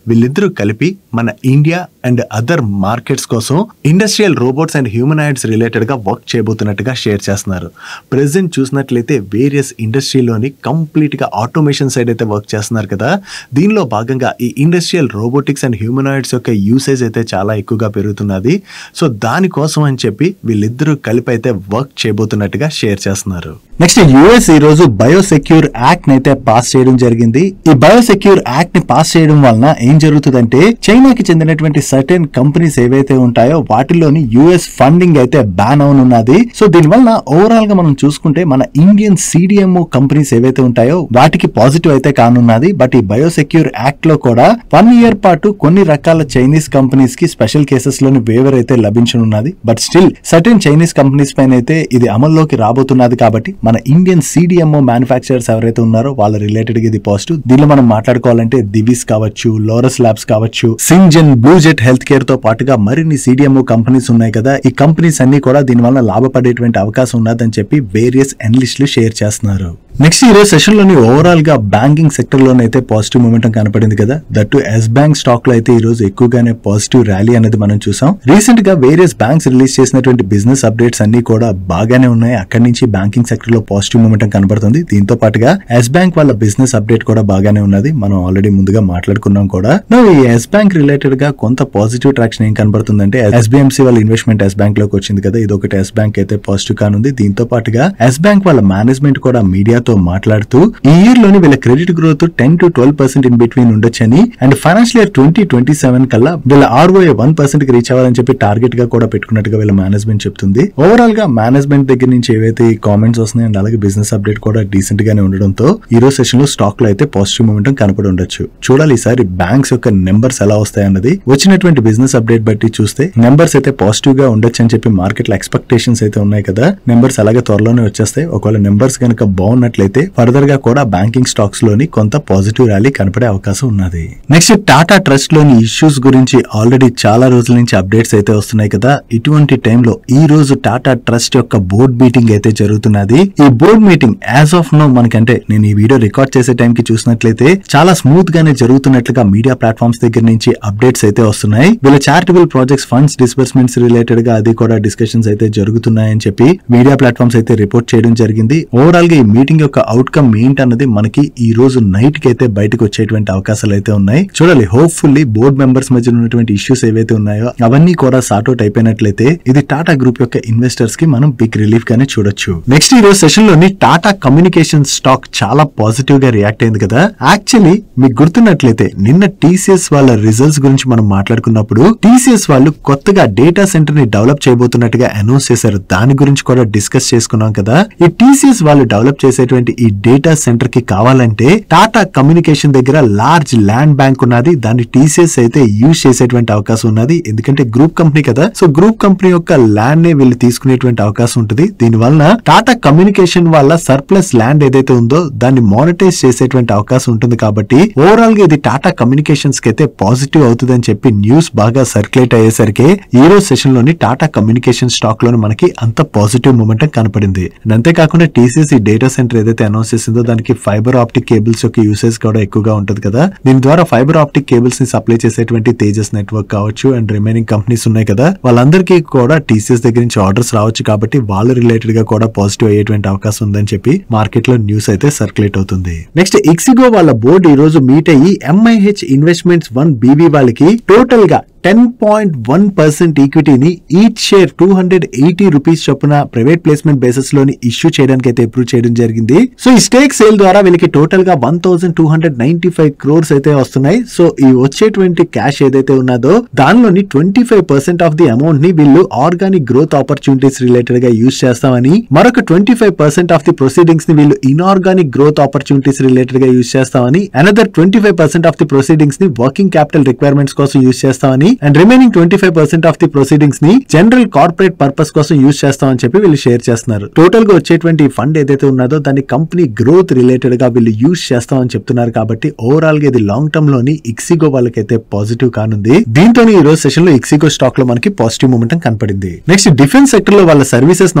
వీళ్ళిద్దరూ కలిపి మన ఇండియా అండ్ అదర్ మార్కెట్స్ కోసం industrial robots and humanoids related గా వర్క్ చేయబోతున్నట్టుగా షేర్ చేస్తున్నారు. ప్రెసెంట్ చూసినట్లయితే వేరియస్ ఇండస్ట్రీలోని కంప్లీట్ గా ఆటోమేషన్ సైడ్ అయితే వర్క్ చేస్తున్నారు కదా. దీనిలో భాగంగా ఈ ఇండస్ట్రియల్ రోబోటిక్స్ అండ్ హ్యూమనాయిడ్స్ యొక్క యూసేజ్ అయితే చాలా ఎక్కువగా పెరుగుతున్నది. సో దానికోసం అని చెప్పి వీళ్ళిద్దరూ కలిపి అయితే వర్క్ చేయబోతున్నట్టుగా షేర్ చేస్తున్నారు. నెక్స్ట్ యుఎస్ ఈ రోజు బయోసెక్యూర్ యాక్ట్ అయితే పాస్ చేయడం జరిగింది. ఈ బయోసెక్యూర్ యాక్ట్ ని పాస్ చేయడం వలన ఏం జరుగుతుందంటే చైనాకి చెందినటువంటి సర్టెన్ కంపెనీస్ ఏవైతే ఉంటాయో వాటిలోని యుఎస్ ఫండింగ్ అయితే బ్యాన్ అవునున్నది. సో దీనివల్ల ఓవరాల్ గా మనం చూసుకుంటే మన ఇండియన్ సిడిఎంఓ కంపెనీస్ ఏవైతే ఉంటాయో వాటికి పాజిటివ్ అయితే కానున్నది. బట్ ఈ బయోసెక్యూర్ యాక్ట్ లో కూడా 1 year పాటు కొన్ని రకాల చైనీస్ కంపెనీస్ కి స్పెషల్ కేసెస్ లోని వేవర్ అయితే లభించనున్నది. But still certain Chinese companies పైన అయితే ఇది అమల్లోకి రాబోతున్నది. కాబట్టి మన ఇండియన్ సిడిఎంఓ మ్యానుఫాక్చరర్స్ ఎవరైతే ఉన్నారో వాళ్ళ రిలేటెడ్ గా ఇది పాజిటివ్. దీనిలో మనం మాట్లాడుకోవాలంటే దివిస్ కావచ్చు, లోరస్ ల్యాబ్స్ కావచ్చు, సింజన్, బ్లూజెట్ హెల్త్ కేర్ తో పాటుగా మరిన్ని సిడిఎంఓ కంపెనీస్ ఉన్నాయి కదా. ఈ కంపెనీస్ అన్ని కూడా దీని వల్ల లాభపడేటువంటి అవకాశం ఉన్నదని చెప్పి వేరియస్ అనలిస్టులు షేర్ చేస్తున్నారు. నెక్స్ట్ ఈ రోజు సెషన్ లోని ఓవరాల్ గా బ్యాంకింగ్ సెక్టర్ లోనైతే పాజిటివ్ మూమెంటం కనపడింది కదా. దట్టు ఎస్ బ్యాంక్ స్టాక్ లో అయితే ఈ రోజు ఎక్కువగానే పాజిటివ్ ర్యాలీ అనేది మనం చూసాం. రీసెంట్ గా వేరియస్ బ్యాంక్స్ రిలీజ్ చేసినటువంటి బిజినెస్ అప్డేట్స్ అన్ని కూడా బాగానే ఉన్నాయి. అక్కడి నుంచి బ్యాంకింగ్ సెక్టర్ లో పాజిటివ్ మూమెంటం కనబడుతుంది. దీంతో పాటుగా ఎస్ బ్యాంక్ వాళ్ళ బిజినెస్ అప్డేట్ కూడా బాగానే ఉన్నది. మనం ఆల్రెడీ ముందుగా మాట్లాడుకున్నాం కూడా. ఈ ఎస్ బ్యాంక్ రిలేటెడ్ గా కొంత పాజిటివ్ ట్రాక్షన్ ఏం కనబడుతుందంటే ఎస్బిఎంసి వాళ్ళ ఇన్వెస్ట్మెంట్ ఎస్ బ్యాంక్ లోకి వచ్చింది కదా. ఇది ఒకటి ఎస్ బ్యాంక్ అయితే పాజిటివ్ కానుంది. దీంతో పాటుగా ఎస్ బ్యాంక్ వాళ్ళ మేనేజ్మెంట్ కూడా మీడియాతో మాట్లాడుతూ ఈ ఇయర్ లోని వీళ్ళ credit growth 10 to 12% in between ఉండొచ్చని అండ్ ఫైనాన్షియల్ ఇయర్ 2027 కల్లా వీళ్ళ ROA 1% కి రీచ్ అవ్వాలని చెప్పి టార్గెట్ గా కూడా పెట్టుకున్నట్టుగా వీళ్ళ మేనేజ్మెంట్ చెప్తుంది. ఓవరాల్ గా మేనేజ్మెంట్ దగ్గర నుంచి ఏవైతే కామెంట్స్ వస్తున్నాయి అండ్ అలాగే బిజినెస్ అప్డేట్ కూడా డీసెంట్ గానే ఉండడంతో ఈ రోజు సెషన్ లో స్టాక్ లో అయితే పాజిటివ్ మూమెంటం కనపడి ఉండొచ్చు. చూడాలి ఈసారి బ్యాంక్స్ యొక్క నెంబర్స్ ఎలా వస్తాయన్నది. వచ్చినటువంటి బిజినెస్ అప్డేట్ బట్టి చూస్తే నెంబర్స్ అయితే పాజిటివ్ గా ఉండొచ్చు అని చెప్పి మార్కెట్ లో ఎక్స్పెక్టేషన్స్ అయితే ఉన్నాయి కదా. నెంబర్స్ అలాగే త్వరలోనే వచ్చేస్తాయి. ఒకవేళ నెంబర్స్ కనుక బాగున్నట్లయితే ఫర్దర్ గా కూడా బ్యాంకింగ్ స్టాక్స్ లోని కొంత పాజిటివ్ ర్యాలీ కనపడే అవకాశం ఉన్నది. నెక్స్ట్ టాటా ట్రస్ట్ లోని ఇష్యూస్ గురించి ఆల్రెడీ చాలా రోజుల నుంచి అప్డేట్స్ అయితే వస్తున్నాయి కదా. ఇటువంటి టైంలో ఈ రోజు టాటా ట్రస్ట్ యొక్క బోర్డ్ మీటింగ్ అయితే జరుగుతున్నది. ఈ board meeting as of now మనకంటే నేను ఈ వీడియో రికార్డ్ చేసే టైం కి చూసినట్లయితే చాలా స్మూత్ గానే జరుగుతున్నట్లుగా మీడియా ప్లాట్ఫామ్స్ దగ్గర నుంచి అప్డేట్స్ అయితే వస్తున్నాయి. వీళ్ళ charitable projects funds disbursements related గా అది కూడా డిస్కషన్స్ అయితే జరుగుతున్నాయని చెప్పి మీడియా ప్లాట్ఫామ్స్ అయితే రిపోర్ట్ చేయడం జరిగింది. ఓవరాల్ గా ఈ మీటింగ్ యొక్క అవుట్కమ్ ఏంటన్నది మనకి ఈ రోజు నైట్ కి అయితే బయటకు వచ్చేటువంటి అవకాశాలు అయితే ఉన్నాయి. చూడాలి, హోప్ఫుల్లీ బోర్డ్ మెంబర్స్ మధ్య ఉన్నటువంటి ఇష్యూస్ ఏవైతే ఉన్నాయో అవన్నీ కూడా సార్ట్అవుట్ అయిపోయినట్లయితే ఇది టాటా గ్రూప్ యొక్క ఇన్వెస్టర్స్ కి మనం బిగ్ రిలీఫ్ గానే చూడొచ్చు. నెక్స్ట్ ఈ రోజు సెషన్ లోని టాటా కమ్యూనికేషన్ స్టాక్ చాలా పాజిటివ్ గా రియాక్ట్ అయింది కదా. యాక్చువల్లీ మీకు గుర్తున్నట్లయితే నిన్న టీసీఎస్ వాళ్ళ రిజల్ట్స్ గురించి మనం మాట్లాడుకున్నప్పుడు టీసీఎస్ వాళ్ళు కొత్తగా డేటా సెంటర్ ని డెవలప్ చేయబోతున్నట్టుగా అనౌన్స్ చేశారు. దాని గురించి కూడా డిస్కస్ చేసుకున్నాం కదా. ఈ టీసీఎస్ వాళ్ళు డెవలప్ చేసేటువంటి ఈ డేటా సెంటర్ కి కావాలంటే టాటా కమ్యూనికేషన్ దగ్గర లార్జ్ ల్యాండ్ బ్యాంక్ ఉన్నది. దాన్ని టీసీఎస్ అయితే యూజ్ చేసేటువంటి అవకాశం ఉన్నది. ఎందుకంటే గ్రూప్ కంపెనీ కదా. సో గ్రూప్ కంపెనీ యొక్క ల్యాండ్ నే వీళ్ళు తీసుకునేటువంటి అవకాశం ఉంటుంది. దీనివల్ల టాటా కమ్యూనికేషన్ వాళ్ళ సర్ప్లస్ ల్యాండ్ ఏదైతే ఉందో దాన్ని మానిటైజ్ చేసేటువంటి అవకాశం ఉంటుంది. కాబట్టి ఓవరాల్ గా ఇది టాటా కమ్యూనికేషన్స్ కి అయితే పాజిటివ్ అవుతుంది అని చెప్పి న్యూస్ బాగా సర్క్యులేట్ అయ్యేసరికి ఈ రోజు సెషన్ లోని టాటా కమ్యూనికేషన్ స్టాక్ లోని మనకి అంత పాజిటివ్ మూమెంటం కనపడింది. అంతేకాకుండా టీసీఎస్ ఈ డేటా సెంటర్ ఏదైతే అనౌన్స్ చేసిందో దానికి ఫైబర్ ఆప్టిక్ కేబుల్స్ యొక్క యూసేజ్ కూడా ఎక్కువగా ఉంటుంది కదా. దీని ద్వారా ఫైబర్ ఆప్టిక్ కేబుల్స్ ని సప్లై చేసేటువంటి తేజస్ నెట్వర్క్ కావచ్చు అండ్ రిమైనింగ్ కంపెనీస్ ఉన్నాయి కదా, వాళ్ళందరికీ కూడా టీసీఎస్ దగ్గర నుంచి ఆర్డర్స్ రావచ్చు. కాబట్టి వాళ్ళ రిలేటెడ్ గా కూడా పాజిటివ్ అయ్యేటువంటి అవకాశం ఉందని చెప్పి మార్కెట్ లో న్యూస్ అయితే సర్క్యులేట్ అవుతుంది. నెక్స్ట్ ఇక్సిగో వాళ్ళ బోర్డు ఈ రోజు మీట్ అయ్యి MIH ఇన్వెస్ట్మెంట్స్ 1 BV వాళ్ళకి టోటల్ గా 10.1% ఈక్విటీని ఈచ్ షేర్ 280 రూపీస్ చొప్పున ప్రైవేట్ ప్లేస్మెంట్ బేసిస్ లోని ఇష్యూ చేయడానికి అయితే అప్రూవ్ చేయడం జరిగింది. సో ఈ స్టేక్ సేల్ ద్వారా వీళ్ళకి టోటల్ గా 1295 crores అయితే వస్తున్నాయి. సో ఈ వచ్చేటువంటి క్యాష్ ఏదైతే ఉన్నదో దానిలోని 25% ఆఫ్ ది అమౌంట్ ని వీళ్ళు ఆర్గానిక్ గ్రోత్ ఆపర్చునిటీస్ రిలేటెడ్ గా యూజ్ చేస్తామని, మరొక 25% ఆఫ్ ది ప్రొసీడింగ్స్ ని వీళ్ళు ఇన్ఆర్గానిక్ గ్రోత్ ఆపర్చునిటీస్ రిలేటెడ్ గా యూజ్ చేస్తామని, అనదర్ 25% ఆఫ్ ది ప్రొసీడింగ్స్ ని వర్కింగ్ క్యాపిటల్ రిక్వైర్మెంట్స్ కోసం యూజ్ చేస్తామని and remaining 25% of the proceedings ని జనరల్ కార్పొరేట్ పర్పస్ కోసం యూజ్ చేస్తామని చెప్పి వీళ్ళు షేర్ చేస్తున్నారు. టోటల్ గా వచ్చేటువంటి ఫండ్ ఏదైతే ఉన్నదో దాన్ని కంపెనీ గ్రోత్ రిలేటెడ్ గా వీళ్ళు యూజ్ చేస్తామని చెప్తున్నారు. కాబట్టి ఓవరాల్ గా ఇది లాంగ్ టర్మ్ లోని ఇక్సిగో వాళ్ళకైతే పాజిటివ్ కానుంది. దీంతో ఈ రోజు సెషన్ లో ఇక్సిగో స్టాక్ లో మనకి పాజిటివ్ మూమెంటం కనపడింది. నెక్స్ట్ డిఫెన్స్ సెక్టర్ లో వాళ్ళ సర్వీసెస్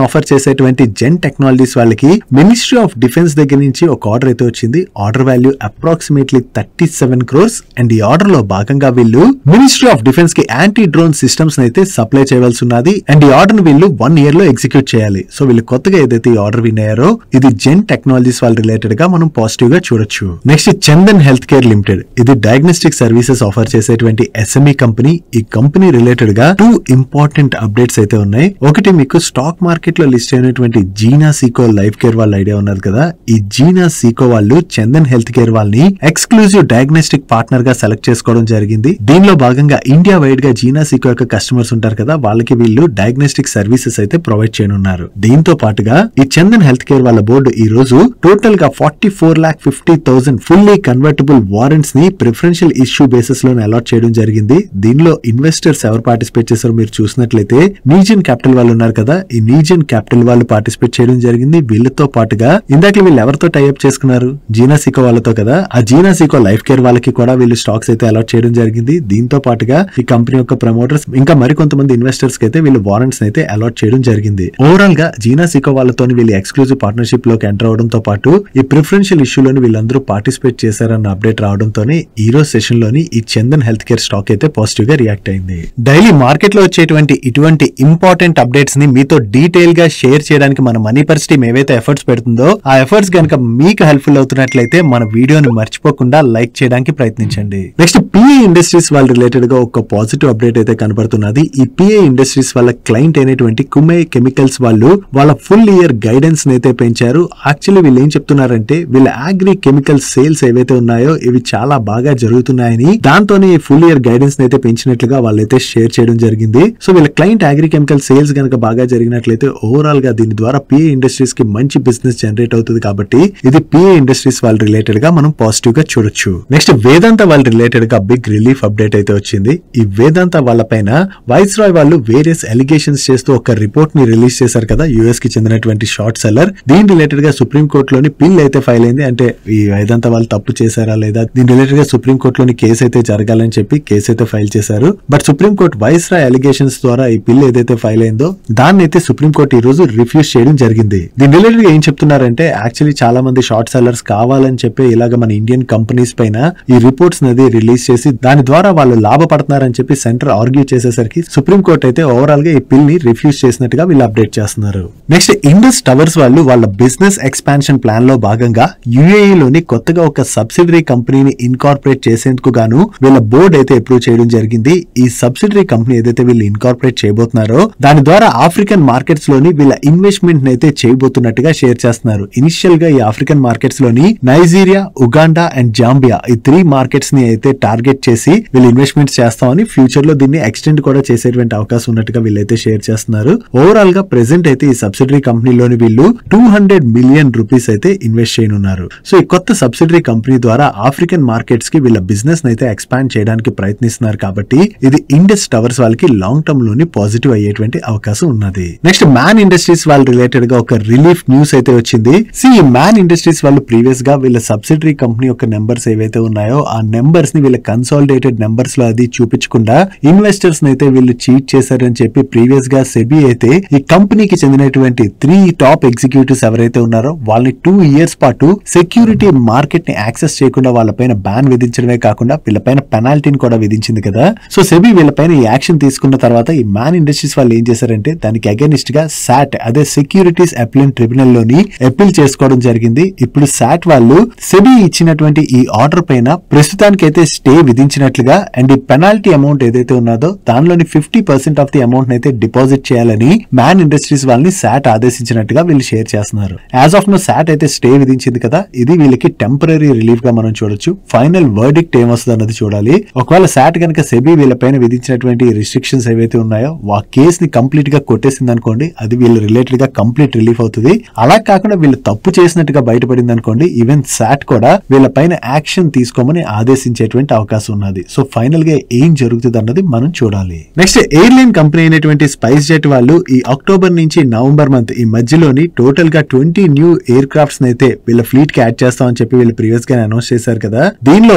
ఆఫర్ చేసేటువంటి జెన్ టెక్నాలజీస్ వాళ్ళకి మినిస్ట్రీ ఆఫ్ డిఫెన్స్ దగ్గర నుంచి ఒక ఆర్డర్ అయితే వచ్చింది. Order value approximately 37 crores and ఈ ఆర్డర్ లో భాగంగా వీళ్ళు మినిస్ట్రీ ఆఫ్ డిఫెన్స్ కి యాంటీ డ్రోన్ సిస్టమ్స్ అయితే సప్లై చేయవలసి ఉన్నది. అండ్ ఈ ఆర్డర్ వీళ్ళు 1 year లో ఎగ్జిక్యూట్ చేయాలి. సో వీళ్ళు కొత్తగా ఏదైతే ఈ ఆర్డర్ విన్ అయ్యారో ఇది జెన్ టెక్నాలజీస్ వాళ్ళ రిలేటెడ్ గా మనం పాజిటివ్ గా చూడొచ్చు. Next Chandan health care limited, ఇది డయాగ్నోస్టిక్ సర్వీసెస్ ఆఫర్ చేసేటువంటి SME కంపెనీ. ఈ కంపెనీ రిలేటెడ్ గా 2 ఇంపార్టెంట్ అప్డేట్స్ అయితే ఉన్నాయి. ఒకటి, మీకు స్టాక్ మార్కెట్ లో లిస్ట్ అయినటువంటి జీనా సీకో లైఫ్ కేర్ వాళ్ళ ఐడియా ఉన్నారు కదా, ఈ జీనా సీకో వాళ్ళు చందన్ హెల్త్ కేర్ వాళ్ళని ఎక్స్క్లూజివ్ డయాగ్నోస్టిక్ పార్ట్నర్ గా సెలెక్ట్ చేసుకోవడం జరిగింది. దీనిలో భాగంగా ఇండియా వైడ్ గా జీనా సీకో యొక్క కస్టమర్స్ ఉంటారు కదా, వాళ్ళకి వీళ్ళు డయాగ్నోస్టిక్ సర్వీసెస్ అయితే ప్రొవైడ్ చేయనున్నారు. దీంతో పాటుగా ఈ చందన్ హెల్త్ కేర్ వాళ్ళ బోర్డు ఈ రోజు టోటల్ గా 44,50,000 ఫుల్లీ కన్వర్టబుల్ వారెంట్స్ ని ప్రిఫరెన్షియల్ ఇష్యూ బేసిస్ లో అలాట్ చేయడం జరిగింది. దీనిలో ఇన్వెస్టర్స్ ఎవరు పార్టిసిపేట్ చేశారో మీరు చూసినట్లయితే నీజన్ క్యాపిటల్ వాళ్ళు ఉన్నారు కదా, ఈ నీజన్ క్యాపిటల్ వాళ్ళు పార్టిసిపేట్ చేయడం జరిగింది. వీళ్ళతో పాటుగా ఇందాక వీళ్ళు ఎవరితో టైఅప్ చేసుకున్నారు, జీనా సీకో వాళ్ళతో కదా, ఆ జీనా సీకో లైఫ్ కేర్ వాళ్ళకి కూడా వీళ్ళు స్టాక్స్ అయితే అలాట్ చేయడం జరిగింది. దీంతో పాటుగా ఈ కంపెనీ యొక్క ప్రమోటర్స్ ఇంకా మరికొంతమంది ఇన్వెస్టర్స్ కి అయితే వీళ్ళు వారెంట్స్ అయితే అలాట్ చేయడం జరిగింది. ఓవరాల్ గా జీనా సీకో వాళ్ళతో వీళ్ళు ఎక్స్క్లూజివ్ పార్ట్నర్షిప్ లోకి ఎంటర్ అవడంతో పాటు ఈ ప్రిఫరెన్షియల్ ఇష్యూలోని వీళ్ళందరూ పార్టిసిపేట్ చేశారన్న అప్డేట్ రావడంతోనే ఈ రోజు సెషన్ లోని ఈ చందన్ హెల్త్ కేర్ స్టాక్ అయితే పాజిటివ్ గా రియాక్ట్ అయింది. డైలీ మార్కెట్ లో వచ్చేటువంటి ఇటువంటి ఇంపార్టెంట్ అప్డేట్స్ ని మీతో డీటెయిల్ గా షేర్ చేయడానికి మన మనీ పర్స్ టీమ్ ఏవైతే ఎఫర్ట్స్ పెడుతుందో ఆ ఎఫర్ట్స్ గనక మీకు హెల్ప్ఫుల్ అవుతున్నట్లయితే మన వీడియోని మర్చిపోకుండా లైక్ చేయడానికి ప్రయత్నించండి. నెక్స్ట్ PA ఇండస్ట్రీస్ వాళ్ళ రిలేటెడ్ గా ఒక పాజిటివ్ అప్డేట్ అయితే కనబడుతున్నది. ఈ PA ఇండస్ట్రీస్ వాళ్ళ క్లయింట్ అయినటువంటి కుమే కెమికల్స్ వాళ్ళు వాళ్ళ ఫుల్ ఇయర్ గైడెన్స్ అయితే పెంచారు. యాక్చువల్లీ వీళ్ళు ఏం చెప్తున్నారంటే వీళ్ళ అగ్రి కెమికల్ సేల్స్ ఏవైతే ఉన్నాయో ఇవి చాలా బాగా జరుగుతున్నాయని, దాంతోనే ఫుల్ ఇయర్ గైడెన్స్ అయితే పెంచినట్లుగా వాళ్ళైతే షేర్ చేయడం జరిగింది. సో వీళ్ళ క్లయింట్ అగ్రి కెమికల్ సేల్స్ గనక బాగా జరిగినట్లయితే ఓవరాల్ గా దీని ద్వారా PA ఇండస్ట్రీస్ కి మంచి బిజినెస్ జనరేట్ అవుతుంది. కాబట్టి ఇది PA ఇండస్ట్రీస్ వాళ్ళ రిలేటెడ్ గా మనం పాజిటివ్ గా చూడొచ్చు. నెక్స్ట్ వేదాంత వాళ్ళ రిలేటెడ్ గా బిగ్ రిలీఫ్ అప్డేట్ అయితే వచ్చింది. ఈ వేదాంత వాళ్ళ పైన వైస్ రాయ్ వాళ్ళు వేరియస్ ఎలిగేషన్స్ చేస్తూ ఒక రిపోర్ట్ ని రిలీజ్ చేశారు కదా, US కి చెందినటువంటి షార్ట్ సెల్లర్. దీని రిలేటెడ్ గా సుప్రీం కోర్ట్ లోని పిల్ అయితే ఫైల్ అయింది. అంటే ఈ వేదాంత వాళ్ళు తప్పు చేశారా లేదా, దీని రిలేటెడ్ గా సుప్రీం కోర్ట్ లోని కేసు అయితే జరగాలని చెప్పి కేసు అయితే ఫైల్ చేశారు. బట్ సుప్రీం కోర్ట్ వైస్ రాయ్ ఎలిగేషన్స్ ద్వారా ఈ పిల్ ఏదైతే ఫైల్ అయిందో దాన్ని అయితే సుప్రీం కోర్ట్ ఈ రోజు రిఫ్యూజ్ చేయడం జరిగింది. దీని రిలేటెడ్ గా ఏం చెప్తున్నారంటే యాక్చువల్లీ చాలా మంది షార్ట్ సెల్లర్స్ కావాలని చెప్పి ఇలాగ మన ఇండియన్ కంపెనీస్ పైన ఈ రిపోర్ట్స్ అనేది రిలీజ్ చేసి దాని ద్వారా వాళ్ళు లాభపడుతున్నారని చెప్పి సెంటర్ ఆర్గ్యూ చేసేసరికి సుప్రీం కోర్ట్ అయితే ఓవరాల్ గా ఈ పిల్ ని రిఫ్యూజ్ చేసినట్టుగా వీళ్ళు అప్డేట్ చేస్తున్నారు. నెక్స్ట్ ఇండస్ టవర్స్ వాళ్ళు వాళ్ళ బిజినెస్ ఎక్స్పాన్షన్ ప్లాన్ లో భాగంగా UAE లోని కొత్తగా ఒక సబ్సిడరీ కంపెనీని ఇన్కార్పొరేట్ చేసేందుకు గాను వీళ్ళ బోర్డు అయితే అప్రూవ్ చేయడం జరిగింది. ఈ సబ్సిడరీ కంపెనీ ఏదైతే వీళ్ళు ఇన్కార్పొరేట్ చేయబోతున్నారో దాని ద్వారా ఆఫ్రికన్ మార్కెట్స్ లోని వీళ్ళ ఇన్వెస్ట్మెంట్ అయితే చేయబోతున్నట్టుగా షేర్ చేస్తున్నారు. ఇనిషియల్ గా ఈ ఆఫ్రికన్ మార్కెట్స్ లోని నైజీరియా, ఉగాండా అండ్ జాంబియా ఈ 3 మార్కెట్స్ ని అయితే టార్గెట్ చేసి వీళ్ళు ఇన్వెస్ట్మెంట్స్ చేస్తామని, ఫ్యూచర్ లో దీన్ని ఎక్స్టెండ్ కూడా చేసేటువంటి అవకాశం ఉన్నట్టుగా వీళ్ళైతే షేర్ చేస్తున్నారు. ఓవరాల్ గా ప్రెసెంట్ అయితే ఈ సబ్సిడరీ కంపెనీలోని వీళ్ళు 200 మిలియన్ రూపీస్ అయితే ఇన్వెస్ట్ చేయనున్నారు. సో ఈ కొత్త సబ్సిడరీ కంపెనీ ద్వారా ఆఫ్రికన్ మార్కెట్స్ కి వీళ్ళ బిజినెస్ అయితే ఎక్స్పాండ్ చేయడానికి ప్రయత్నిస్తున్నారు. కాబట్టి ఇది ఇండస్ టవర్స్ వాళ్ళకి లాంగ్ టర్మ్ లోని పాజిటివ్ అయ్యేటువంటి అవకాశం ఉన్నది. నెక్స్ట్ మ్యాన్ ఇండస్ట్రీస్ వాళ్ళ రిలేటెడ్ గా ఒక రిలీఫ్ న్యూస్ అయితే వచ్చింది. ఈ మ్యాన్ ఇండస్ట్రీస్ వాళ్ళు ప్రీవియస్ గా వీళ్ళ సబ్సిడరీ కంపెనీ యొక్క నెంబర్స్ ఏవైతే ఉన్నాయో ఆ నెంబర్స్ ని వీళ్ళ కన్సాలిడేటెడ్ నెంబర్స్ లో అది చూపించకుండా ఇన్వెస్టర్స్ అయితే వీళ్ళు చీట్ చేశారని చెప్పి ప్రీవియస్ గా సెబీ అయితే ఈ కంపెనీకి చెందినటువంటి 3 టాప్ ఎగ్జిక్యూటివ్స్ ఎవరైతే ఉన్నారో వాళ్ళని 2 ఇయర్స్ పాటు సెక్యూరిటీ మార్కెట్ ని యాక్సెస్ చేయకుండా వాళ్ళపైన బ్యాన్ విధించడమే కాకుండా వీళ్ళపైన పెనాల్టీని కూడా విధించింది కదా. సో సెబీ వీళ్ళపైన ఈ యాక్షన్ తీసుకున్న తర్వాత ఈ మ్యాన్ ఇండస్ట్రీస్ వాళ్ళు ఏం చేశారంటే దానికి అగైనిస్ట్ గా SAT అదే సెక్యూరిటీస్ అపీల్ ట్రిబ్యునల్ లోని అపీల్ చేసుకోవడం జరిగింది. ఇప్పుడు SAT వాళ్ళు సెబీ ఇచ్చినటువంటి ఈ ఆర్డర్ పైన ప్రస్తుతానికి అయితే స్టే విధించినట్లుగా అండ్ ఈ పెనాల్టీ అమౌంట్ ఏదైతే ఉన్నదో దానిలోని 50% ఆఫ్ ది అమౌంట్ అయితే డిపాజిట్ చేయాలని మ్యాన్ ఇండస్ట్రీస్ వాళ్ళని SAT ఆదేశించినట్టుగా వీళ్ళు షేర్ చేస్తున్నారు. యాజ్ ఆఫ్ నో SAT అయితే స్టే విధించింది కదా, ఇది వీళ్ళకి టెంపరరీ రిలీఫ్ గా మనం చూడొచ్చు. ఫైనల్ వర్డిక్ట్ ఏమొస్తుంది అన్నది చూడాలి. ఒకవేళ SAT కనుక సెబీ వీళ్ళపైన విధించినటువంటి రిస్ట్రిక్షన్స్ ఏవైతే ఉన్నాయో ఆ కేస్ ని కంప్లీట్ గా కొట్టేసింది అనుకోండి, అది వీళ్ళ రిలేటెడ్ గా కంప్లీట్ రిలీఫ్ అవుతుంది. అలా కాకుండా వీళ్ళు తప్పు చేసినట్టుగా బయటపడింది అనుకోండి, ఈవెన్ SAT కూడా వీళ్ళపైన యాక్షన్ తీసుకోమని ఆదేశించేటువంటి అవకాశం ఉన్నది. సో ఫైనల్ గా ఏం జరుగుతుంది అన్నది మనం చూడాలి. నెక్స్ట్ ఎయిర్లైన్ కంపెనీ అయినటువంటి స్పైస్ జెట్ వాళ్ళు ఈ అక్టోబర్ నుంచి నవంబర్ మంత్ ఈ మధ్యలోని టోటల్ గా 20 న్యూ ఎయిర్ క్రాఫ్ట్స్ అయితే వీళ్ళ ఫ్లీట్ కి యాడ్ చేస్తామని చెప్పి వీళ్ళు ప్రీవియస్ గా అనౌన్స్ చేశారు కదా. దీనిలో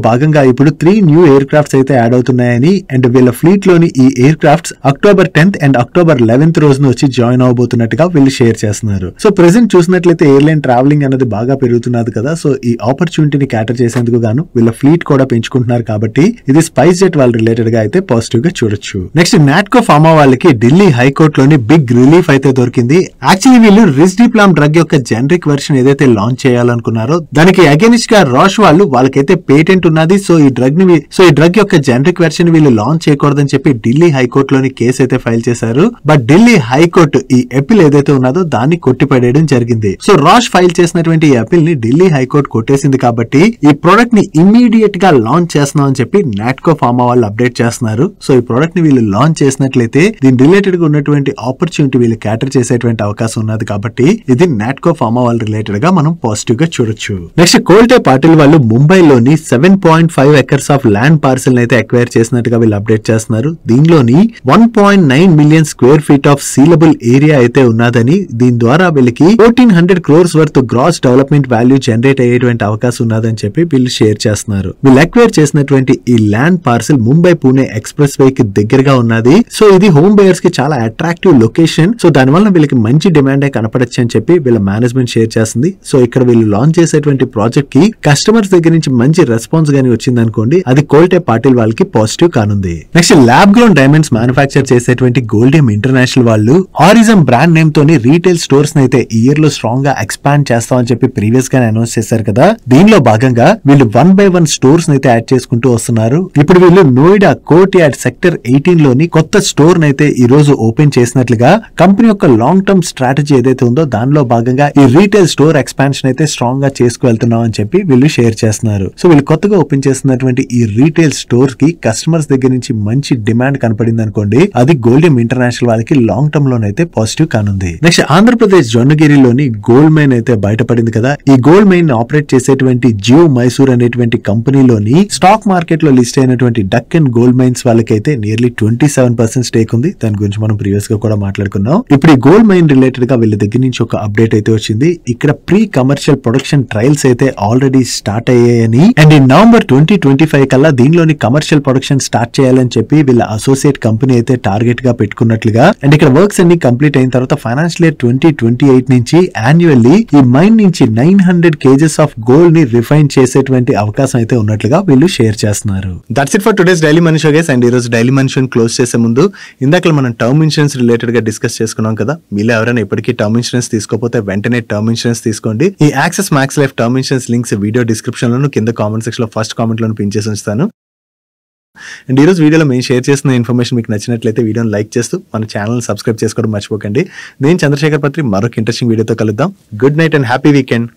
భాగంగా ఇప్పుడు 3 న్యూ ఎయిర్ క్రాఫ్ట్స్ అయితే యాడ్ అవుతున్నాయని అండ్ వీళ్ళ ఫ్లీట్ లోని ఈ air crafts October 10th and October 11th రోజున వచ్చి జాయిన్ అవబోతున్నట్టుగా వీళ్ళు షేర్ చేస్తున్నారు. సో ప్రెసెంట్ చూసినట్లయితే ఎయిర్లైన్ ట్రావెలింగ్ అనేది బాగా పెరుగుతున్నది కదా. సో ఈ ఆపర్చునిటీని క్యాటర్ చేసేందుకు గాను వీళ్ళ ఫ్లీట్ కూడా పెంచుకుంటున్నారు. కాబట్టి ఇది స్పైస్ జెట్ వాళ్ళ రిలేటెడ్ గా అయితే పాజిటివ్ గా చూడొచ్చు. నెక్స్ట్ నాట్కో ఫార్మా వాళ్ళకి ఢిల్లీ హైకోర్టు లోని బిగ్ రిలీఫ్ అయితే దొరికింది. యాక్చువల్లీ వీళ్ళు రిస్డీ సిప్లామ్ డ్రగ్ యొక్క జనరిక్ వెర్షన్ ఏదైతే లాంచ్ చేయాలనుకున్నారో దానికి అగైనిస్ట్ గా రాష్ వాళ్ళు వాళ్ళకైతే పేటెంట్ ఉన్నది. సో ఈ డ్రగ్ యొక్క జనరిక్ వెర్షన్ వీళ్ళు లాంచ్ చేయకూడదని చెప్పి ఢిల్లీ హైకోర్టులోని కేసు అయితే ఫైల్ చేశారు. బట్ ఢిల్లీ హైకోర్టు ఈ అపీల్ ఏదైతే ఉన్నదో దాన్ని కొట్టిపడేయడం జరిగింది. సో రాష్ ఫైల్ చేసినటువంటి ఈ అపీల్ ని ఢిల్లీ హైకోర్టు కొట్టేసింది కాబట్టి ఈ ప్రొడక్ట్ ని ఇమ్మీడియట్ గా లాంచ్ చేస్తున్నాం అని చెప్పి నాట్కో ఫార్మా వాళ్ళు అప్డేట్ చేస్తున్నారు. సో ఈ ప్రొడక్ట్ ని వీళ్ళు లాంచ్ చేసినట్లయితే దీని రిలేటెడ్ గా ఉన్నటువంటి ఆపర్చునిటీ వీళ్ళు క్యాటర్ చేసేటువంటి అవకాశం ఉన్నది కాబట్టి ఇది నాట్కో ఫార్మా వాళ్ళ రిలేటెడ్ గా మనం పాజిటివ్ గా చూడొచ్చు. నెక్స్ట్ కోల్టే పాటిల్ వాళ్ళు ముంబైలోని 7.5 ఎకర్స్ ఆఫ్ ల్యాండ్ పార్సెల్ అయితే అక్వైర్ చేసినట్టుగా వీళ్ళు అప్డేట్ చేస్తున్నారు. దీనిలోని 1.9 million square feet of sealable area అయితే ఉన్నదని, దీని ద్వారా వీళ్ళకి 1400 crores worth gross development value generate అయ్యేటువంటి అవకాశం ఉన్నదని చెప్పి వీళ్ళు షేర్ చేస్తున్నారు. వీళ్ళు అక్వైర్ చేసినటువంటి ఈ land parcel Mumbai Pune express way కి దగ్గరగా ఉన్నది. సో ఇది హోమ్ బయర్స్ కి చాలా అట్రాక్టివ్ లొకేషన్. సో దానివల్ల వీళ్ళకి మంచి డిమాండ్ కనపడచ్చు అని చెప్పి వీళ్ళ మేనేజ్మెంట్ షేర్ చేస్తుంది. సో ఇక్కడ వీళ్ళు లాంచ్ చేసేటువంటి ప్రాజెక్ట్ కి కస్టమర్స్ దగ్గర నుంచి మంచి రెస్పాన్స్ గానీ వచ్చింది అనుకోండి, అది కోల్టే పాటిల్ వాళ్ళకి పాజిటివ్ కానుంది. Next lab grown diamonds manufacture చేసేటువంటి గోల్డియం ఇంటర్నేషనల్ వాళ్ళు ఆరిజం బ్రాండ్ నేమ్ తోని రీటైల్ స్టోర్స్ అయితే ఈ ఇయర్ లో స్ట్రాంగ్ గా ఎక్స్పాండ్ చేస్తామని చెప్పి ప్రీవియస్ గా అనౌన్స్ చేశారు కదా. దీనిలో భాగంగా వీళ్ళు 1 by 1 స్టోర్స్ అయితే యాడ్ చేసుకుంటూ వస్తున్నారు. ఇప్పుడు వీళ్ళు నోయిడా కోర్ట్ యార్డ్ సెక్టర్ 18 లోని కొత్త స్టోర్ అయితే ఈ రోజు ఓపెన్ చేసినట్లుగా కంపెనీ యొక్క లాంగ్ టర్మ్ స్ట్రాటజీ ఏదైతే ఉందో దానిలో భాగంగా ఈ రీటైల్ స్టోర్ ఎక్స్పాన్షన్ అయితే స్ట్రాంగ్ గా చేసుకువెళ్తున్నాం అని చెప్పి వీళ్ళు షేర్ చేస్తున్నారు. సో వీళ్ళు కొత్తగా ఓపెన్ చేస్తున్నటువంటి ఈ రీటైల్ స్టోర్ కి కస్టమర్స్ దగ్గర నుంచి మంచి డిమాండ్ కనపడింది అనుకోండి, అది గోల్డియం ఇంటర్నేషనల్ వాళ్ళకి లాంగ్ టర్మ్ లోనైతే పాజిటివ్ కానుంది. నెక్స్ట్ ఆంధ్రప్రదేశ్ జొన్నగిరిలోని గోల్డ్ మైన్ అయితే బయటపడింది కదా. ఈ గోల్డ్ మైన్ ఆపరేట్ చేసేటువంటి జియో మైసూర్ అనేటువంటి కంపెనీలోని స్టాక్ మార్కెట్ లో లిస్ట్ అయినటువంటి డక్కన్ గోల్డ్ మైన్స్ వాళ్ళకైతే నియర్లీ 27% స్టేక్ ఉంది. దాని గురించి మనం ప్రీవియస్ గా కూడా మాట్లాడుకున్నాం. ఇప్పుడు ఈ గోల్డ్ మైన్ రిలేటెడ్ గా వీళ్ళ దగ్గర నుంచి ఒక అప్డేట్ అయితే వచ్చింది. ఇక్కడ ప్రీ కమర్షియల్ ప్రొడక్షన్ ట్రయల్స్ అయితే ఆల్రెడీ స్టార్ట్ అయ్యాయని, అండ్ ఈ నవంబర్ 2025 కల్లా దీనిలోని కమర్షియల్ ప్రొడక్షన్ స్టార్ట్ చేయాలని చెప్పి వీళ్ళ అసోసియేట్ కంపెనీ అయితే టార్గెట్ గా పెట్టుకున్నట్లుగా, అండ్ ఇక్కడ వర్క్స్ అన్ని కంప్లీట్ అయిన తర్వాత ఫైనాన్షియల్ ఇయర్ 2028 నుంచి యాన్యువల్లీ ఈ మైన్ నుంచి 900 kgs ఆఫ్ గోల్డ్ ని రిఫైన్ చేసేటువంటి అవకాశం అయితే ఉన్నట్లుగా వీళ్ళు షేర్ చేస్తున్నారు. That's it for today's daily money show guys. And ఈ రోజు డైలీ మనీ షో క్లోజ్ చేసే ముందు ఇందాక మనం టర్మ్ ఇన్సూరెన్స్ రిలేటెడ్ గా డిస్కస్ చేసుకున్నాం కదా. మీలో ఎవరైనా ఇప్పటికీ టర్మ్ ఇన్సూరెన్స్ తీసుకోకపోతే వెంటనే టర్మ్ ఇన్సూరెన్స్ తీసుకోండి. ఈ Axis Max Life term insurance links video description లోను కింద కామెంట్ సెక్షన్ లో ఫస్ట్ కామెంట్ లోను పిన్ చేసి ఉంచుతాను. అండ్ ఈ రోజు వీడియోలో మేము షేర్ చేసిన ఇన్ఫర్మేషన్ మీకు నచ్చినట్లయితే వీడియోని లైక్ చేస్తూ మన ఛానల్ సబ్స్క్రైబ్ చేసుకోవడం మర్చిపోకండి. నేను చంద్రశేఖర్ పత్రి మరొక ఇంట్రెస్టింగ్ వీడియోతో కలుద్దాం. Good night and happy weekend.